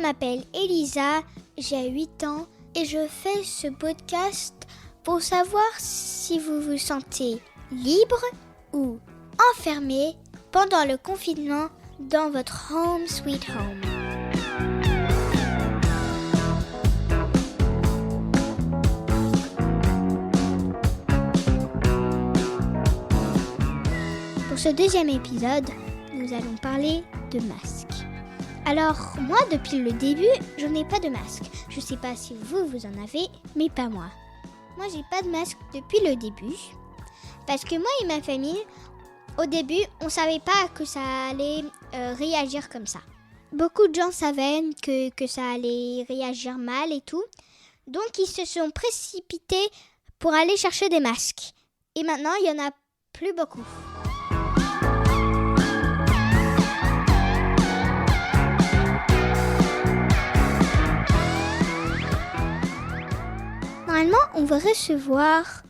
m'appelle Elisa, j'ai 8 ans et je fais ce podcast pour savoir si vous vous sentez libre ou enfermé pendant le confinement dans votre home sweet home. Pour ce deuxième épisode, nous allons parler de masques. Alors, moi, depuis le début, je n'ai pas de masque. Je sais pas si vous en avez, mais pas moi. Moi, j'ai pas de masque depuis le début. Parce que moi et ma famille, au début, on savait pas que ça allait réagir comme ça. Beaucoup de gens savaient que ça allait réagir mal et tout. Donc, ils se sont précipités pour aller chercher des masques. Et maintenant, il y en a plus beaucoup. Normalement, on va recevoir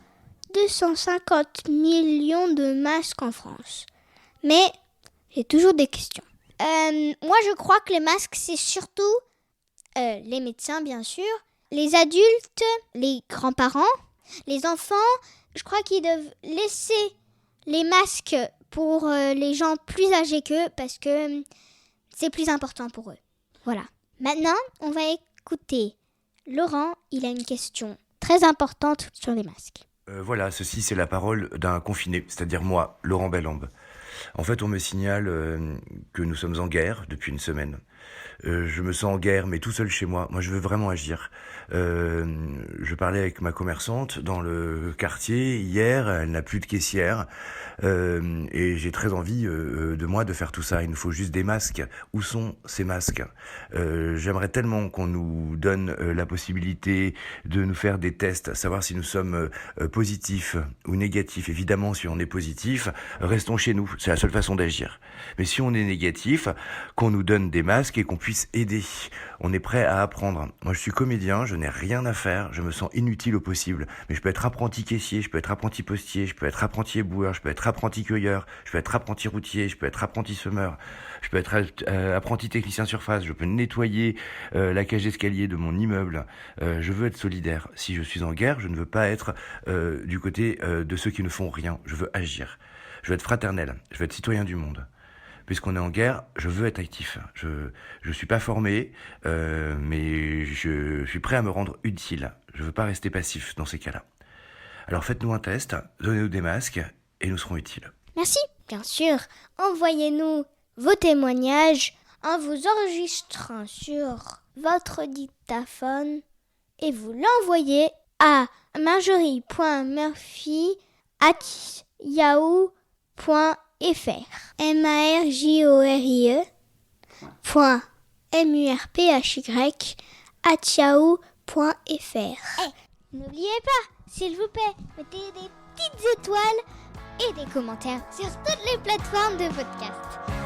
250 millions de masques en France. Mais j'ai toujours des questions. Moi, je crois que les masques, c'est surtout les médecins, bien sûr, les adultes, les grands-parents, les enfants. Je crois qu'ils doivent laisser les masques pour les gens plus âgés qu'eux parce que c'est plus important pour eux. Voilà. Maintenant, on va écouter Laurent. Il a une question très importante sur les masques. Voilà, ceci c'est la parole d'un confiné, c'est-à-dire moi, Laurent Bellambe. En fait, on me signale que nous sommes en guerre depuis une semaine. Je me sens en guerre, mais tout seul chez moi. Moi, je veux vraiment agir. Je parlais avec ma commerçante dans le quartier hier. Elle n'a plus de caissière. Et j'ai très envie de faire tout ça. Il nous faut juste des masques. Où sont ces masques ? J'aimerais tellement qu'on nous donne la possibilité de nous faire des tests, savoir si nous sommes positifs ou négatifs. Évidemment, si on est positif, restons chez nous. C'est la seule façon d'agir. Mais si on est négatif, qu'on nous donne des masques et qu'on puisse aider. On est prêt à apprendre. Moi, je suis comédien, je n'ai rien à faire, je me sens inutile au possible. Mais je peux être apprenti caissier, je peux être apprenti postier, je peux être apprenti éboueur, je peux être apprenti cueilleur, je peux être apprenti routier, je peux être apprenti semeur, je peux être apprenti technicien surface, je peux nettoyer la cage d'escalier de mon immeuble. Je veux être solidaire. Si je suis en guerre, je ne veux pas être du côté de ceux qui ne font rien. Je veux agir. Je veux être fraternel, je veux être citoyen du monde. Puisqu'on est en guerre, je veux être actif. Je suis pas formé, mais je suis prêt à me rendre utile. Je veux pas rester passif dans ces cas-là. Alors faites-nous un test, donnez-nous des masques et nous serons utiles. Merci. Bien sûr, envoyez-nous vos témoignages en vous enregistrant sur votre dictaphone et vous l'envoyez à marjorie.murphy@yahoo.fr marjorie.murphy@yahoo.fr. N'oubliez pas, s'il vous plaît, mettez des petites étoiles et des commentaires sur toutes les plateformes de podcast.